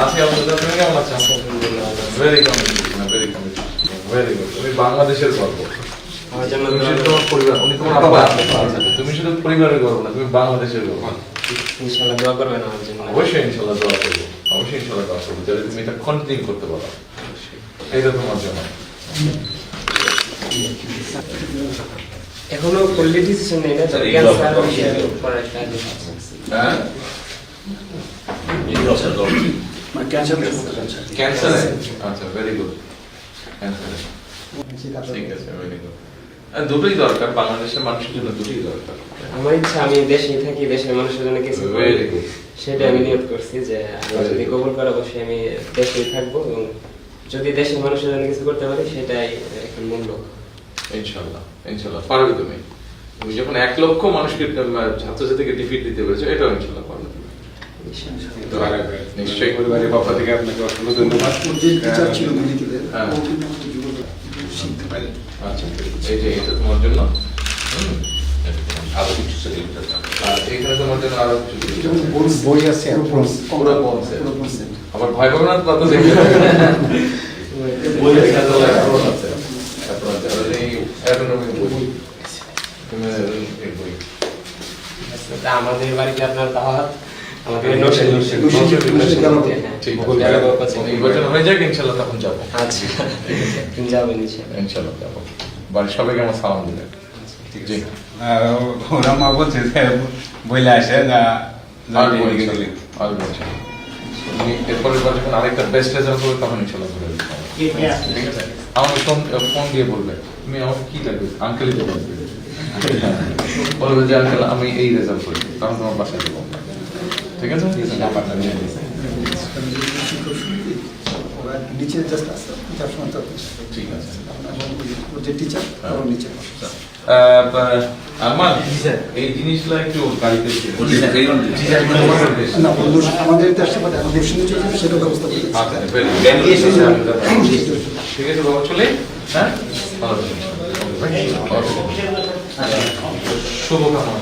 আজকে আপনাদের তুমি কেমন আছেন? Very good. তুমি বাংলাদেশের গর্ব। তুমি শুধু তোমার পরিবার, উনি তোমার আব্বা। তুমি শুধু পরিবারের গর্ব না, তুমি বাংলাদেশের গর্ব। ইনশাআল্লাহ দোয়া করবেন আমার জন্য। অবশ্যই ইনশাআল্লাহ দোয়া করবো, যাতে তুমি এটা কন্টিনিউ করতে পারো। এইটা তোমার জন্য। এখনো ফুললি ডিসিশন নেই না, তবে ক্যান্সার বিষয়ে পড়ার একটা হ্যাঁ? ক্যান্সার? আচ্ছা, ভেরি গুড। ঠিক আছে, ভেরি গুড। দুটোই দরকার, বাংলাদেশের মানুষের জন্য দুটোই দরকার। আমার ইচ্ছা আমি দেশেই থাকি, দেশের মানুষের জন্য কিছু করি। Very good. সেটা আমি নিয়ত করছি যে আল্লাহ যদি কবুল করে অবশ্যই আমি দেশেই থাকবো, এবং যদি দেশের মানুষের জন্য কিছু করতে পারি সেটাই এখন মূল লক্ষ্য। ইনশাআল্লাহ পারবে তুমি। তুমি যখন 1 লক্ষ মানুষকে ছাত্রছাত্রীকে ডিফিট দিতে পেরেছো, এটাও ইনশাআল্লাহ পারবে। নিশ্চয়ই পরিবারের পক্ষ থেকে আপনাকে অসংখ্য ধন্যবাদ। শিখতে পারি। আচ্ছা, এই যে এটা তোমার জন্য আরো কিছু আর এখানে তোমার জন্য আরো কিছু বই আছে, পুরো বোনস। আবার ভয় পাবে না তো দেখে বই আছে, তারপর এই অ্যাটোনমিক বই, তুমি এই বই। আমাদের বাড়িতে আপনার দাওয়াত, আমাদের নির্বাচন হয়ে যাক ইনশাল্লাহ, তখন যাবো। আচ্ছা, যাবেন ইনশাল্লাহ যাবো। বাড়ির সবাইকে আমার সালাম দিবেন। জি, ওরা মা বলছে বইলে আসে না এরপরে যখন আরেকটা বেস্ট রেজাল্ট করবে তখন ইনশাল্লাহ করে দিতে হবে। ঠিক আছে, আমাকে ফোন দিয়ে বলবে তুমি আমাকে কি লাগবে, আঙ্কেলই তো বলবে। বলবে যে আঙ্কেল আমি এই রেজাল্ট করি, তখন তোমার বাসায় দেবো। ঠিক আছে, নাম্বারটা নিয়ে দিচ্ছি। নিচে জাস্ট আছে, ঠিক আছে। যে টিচার নিচে আমার এই জিনিসগুলো একটু গাড়িতে না, আমাদের দেশে অনুষ্ঠানে চলছে সেটা ব্যবস্থা করতে। ঠিক আছে বাবা, চলে। হ্যাঁ, ভালো থাকবেন। শুভকামনা।